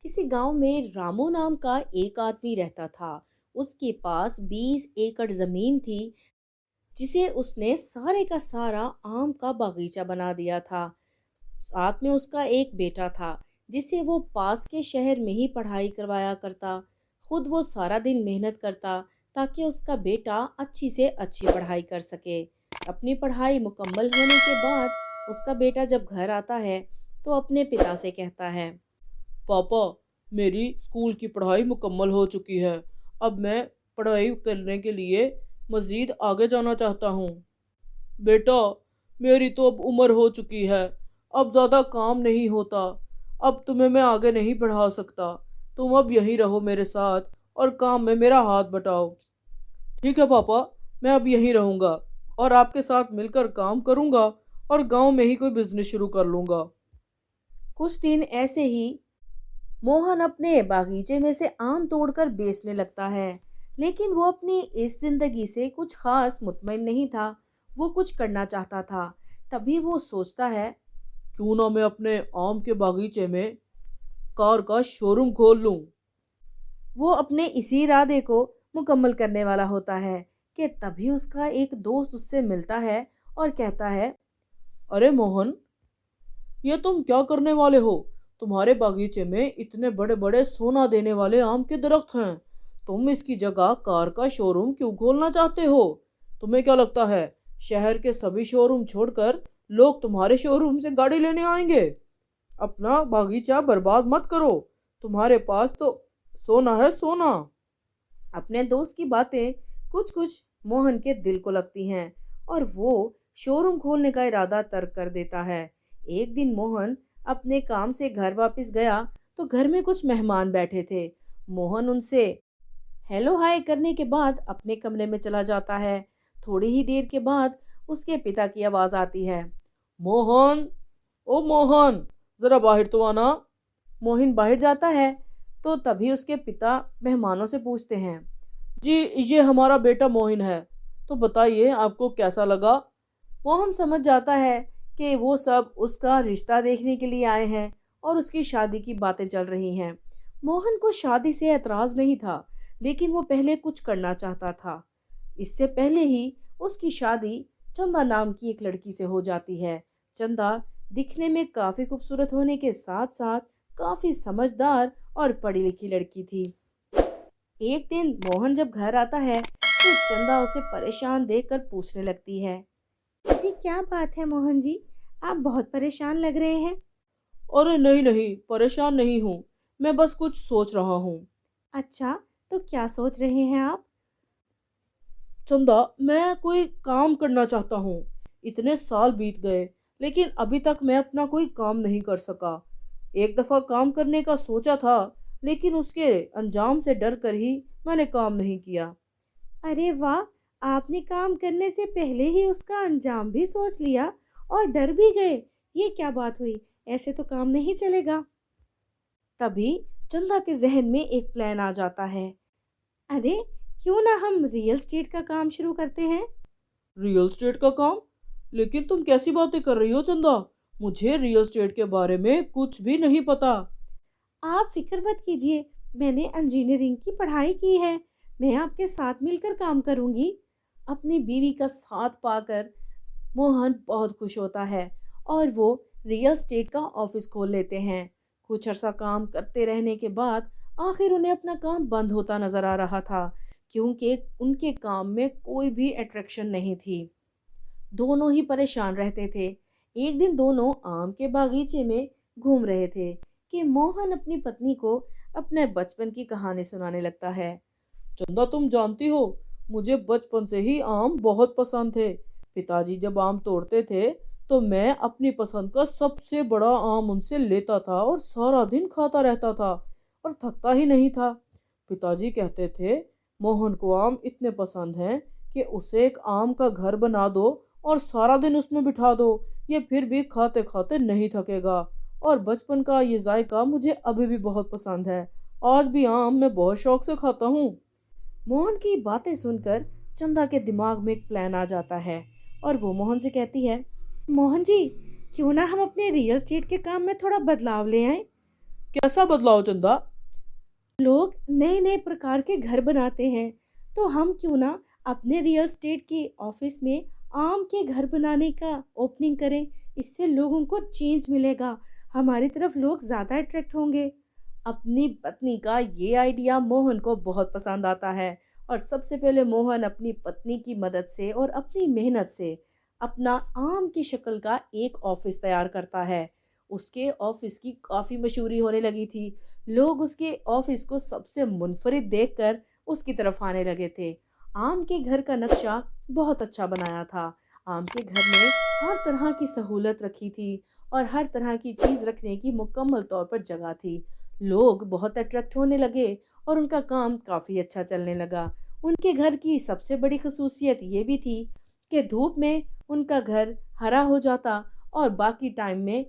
किसी गांव में रामू नाम का एक आदमी रहता था। उसके पास 20 एकड़ जमीन थी, जिसे उसने सारे का सारा आम का बागीचा बना दिया था। साथ में उसका एक बेटा था, जिसे वो पास के शहर में ही पढ़ाई करवाया करता। खुद वो सारा दिन मेहनत करता ताकि उसका बेटा अच्छी से अच्छी पढ़ाई कर सके। अपनी पढ़ाई मुकम्मल होने के बाद उसका बेटा जब घर आता है तो अपने पिता से कहता है। पापा, मेरी स्कूल की पढ़ाई मुकम्मल हो चुकी है। अब मैं पढ़ाई करने के लिए मज़ीद आगे जाना चाहता हूँ। बेटा, मेरी तो अब उम्र हो चुकी है। अब ज़्यादा काम नहीं होता। अब तुम्हें मैं आगे नहीं बढ़ा सकता। तुम अब यहीं रहो मेरे साथ और काम में मेरा हाथ बटाओ। ठीक है पापा, मैं अब यहीं रहूँगा और आपके साथ मिलकर काम करूँगा और गांव में ही कोई बिजनेस शुरू कर लूँगा। कुछ दिन ऐसे ही मोहन अपने बागीचे में से आम तोड़कर बेचने लगता है। लेकिन वो अपनी इस जिंदगी से कुछ खास मुतमईन नहीं था। वो कुछ करना चाहता था। तभी वो सोचता है। क्यों ना मैं अपने आम के बागीचे में कार का शोरूम खोल लूँ। वो अपने इसी इरादे को मुकम्मल करने वाला होता है कि तभी उसका एक दोस्त उससे मिलता है और कहता है। अरे मोहन, ये तुम क्या करने वाले हो? तुम्हारे बागीचे में इतने बड़े बड़े सोना देने वाले आम के दरख्त हैं। तुम इसकी जगह कार का शोरूम क्यों खोलना चाहते हो? तुम्हें क्या लगता है शहर के सभी शोरूम छोड़कर लोग तुम्हारे शोरूम से गाड़ी लेने आएंगे? अपना बागीचा बर्बाद मत करो। तुम्हारे पास तो सोना है, सोना। अपने दोस्त की बातें कुछ कुछ मोहन के दिल को लगती हैं और वो शोरूम खोलने का इरादा तर्क कर देता है। एक दिन मोहन अपने काम से घर वापस गया तो घर में कुछ मेहमान बैठे थे। मोहन उनसे हेलो हाय करने के बाद अपने कमरे में चला जाता है। थोड़ी ही देर के बाद उसके पिता की आवाज आती है। मोहन, ओ मोहन, जरा बाहर तो आना। मोहन बाहर जाता है तो तभी उसके पिता मेहमानों से पूछते हैं। जी, ये हमारा बेटा मोहिन है। तो बताइए आपको कैसा लगा? मोहन समझ जाता है कि वो सब उसका रिश्ता देखने के लिए आए हैं और उसकी शादी की बातें चल रही हैं। मोहन को शादी से एतराज नहीं था, लेकिन वो पहले कुछ करना चाहता था। इससे पहले ही उसकी शादी चंदा नाम की एक लड़की से हो जाती है। चंदा दिखने में काफी खूबसूरत होने के साथ साथ काफी समझदार और पढ़ी लिखी लड़की थी। एक दिन मोहन जब घर आता है तो चंदा उसे परेशान देखकर पूछने लगती है। जी क्या बात है मोहन जी, आप बहुत परेशान लग रहे हैं। अरे नहीं नहीं, परेशान नहीं हूँ। मैं बस कुछ सोच रहा हूँ। अच्छा, तो क्या सोच रहे हैं आप। चंदा, मैं कोई काम करना चाहता हूँ। इतने साल बीत गए, लेकिन अभी तक मैं अपना कोई काम नहीं कर सका। एक दफा काम करने का सोचा था, लेकिन उसके अंजाम से डर कर ही मैंने काम नहीं किया। अरे वाह, आपने काम करने से पहले ही उसका अंजाम भी सोच लिया और डर भी गए। ये क्या बात हुई, ऐसे तो काम नहीं चलेगा। तभी चंदा के जहन में एक प्लान आ जाता है। अरे क्यों ना हम रियल स्टेट का काम शुरू करते हैं। रियल एस्टेट का काम? लेकिन तुम कैसी बातें कर रही हो चंदा? मुझे रियल एस्टेट के बारे में कुछ भी नहीं पता। आप फिक्र मत कीजिए, मैंने इंजीनियरिंग की पढ़ाई की है। मैं आपके साथ मिलकर काम करूंगी। अपनी बीवी का साथ पाकर मोहन बहुत खुश होता है और वो रियल स्टेट का ऑफिस खोल लेते हैं। कुछ अर्सा काम करते रहने के बाद आखिर उन्हें अपना काम बंद होता नजर आ रहा था, क्योंकि उनके काम में कोई भी अट्रैक्शन नहीं थी। दोनों ही परेशान रहते थे। एक दिन दोनों आम के बागीचे में घूम रहे थे कि मोहन अपनी पत्नी को अपने बचपन की कहानी सुनाने लगता है। चंदा, तुम जानती हो, मुझे बचपन से ही आम बहुत पसंद थे। पिताजी जब आम तोड़ते थे तो मैं अपनी पसंद का सबसे बड़ा आम उनसे लेता था और सारा दिन खाता रहता था और थकता ही नहीं था। पिताजी कहते थे, मोहन को आम इतने पसंद हैं कि उसे एक आम का घर बना दो और सारा दिन उसमें बिठा दो। ये फिर भी खाते खाते नहीं थकेगा। और बचपन का ये जायका मुझे अभी भी बहुत पसंद है। आज भी आम मैं बहुत शौक से खाता हूँ। मोहन की बातें सुनकर चंदा के दिमाग में एक प्लान आ जाता है और वो मोहन से कहती है। मोहन जी, क्यों ना हम अपने रियल एस्टेट के काम में थोड़ा बदलाव ले आए। कैसा बदलाव चंदा? लोग नए नए प्रकार के घर बनाते हैं, तो हम क्यों ना अपने रियल एस्टेट के ऑफिस में आम के घर बनाने का ओपनिंग करें। इससे लोगों को चेंज मिलेगा, हमारी तरफ लोग ज़्यादा अट्रैक्ट होंगे। अपनी पत्नी का ये आइडिया मोहन को बहुत पसंद आता है और सबसे पहले मोहन अपनी पत्नी की मदद से और अपनी मेहनत से अपना आम की शक्ल का एक ऑफिस तैयार करता है। उसके ऑफिस की काफ़ी मशहूरी होने लगी थी। लोग उसके ऑफिस को सबसे मुनफरिद देखकर उसकी तरफ आने लगे थे। आम के घर का नक्शा बहुत अच्छा बनाया था। आम के घर में हर तरह की सहूलत रखी थी और हर तरह की चीज़ रखने की मुकम्मल तौर पर जगह थी। लोग बहुत अट्रैक्ट होने लगे और उनका काम काफ़ी अच्छा चलने लगा। उनके घर की सबसे बड़ी खसूसियत ये भी थी कि धूप में उनका घर हरा हो जाता और बाकी टाइम में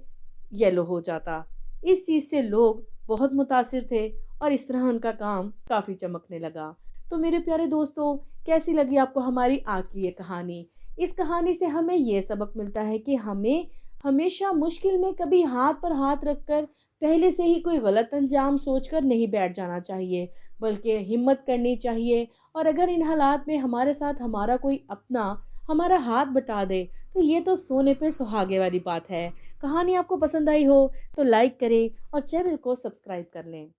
येलो हो जाता। इस चीज़ से लोग बहुत मुतासिर थे और इस तरह उनका काम काफ़ी चमकने लगा। तो मेरे प्यारे दोस्तों, कैसी लगी आपको हमारी आज की ये कहानी? इस कहानी से हमें ये सबक मिलता है कि हमें हमेशा मुश्किल में कभी हाथ पर हाथ रखकर पहले से ही कोई गलत अंजाम सोचकर नहीं बैठ जाना चाहिए, बल्कि हिम्मत करनी चाहिए। और अगर इन हालात में हमारे साथ हमारा कोई अपना हमारा हाथ बटा दे, तो ये तो सोने पे सुहागे वाली बात है। कहानी आपको पसंद आई हो तो लाइक करें और चैनल को सब्सक्राइब कर लें।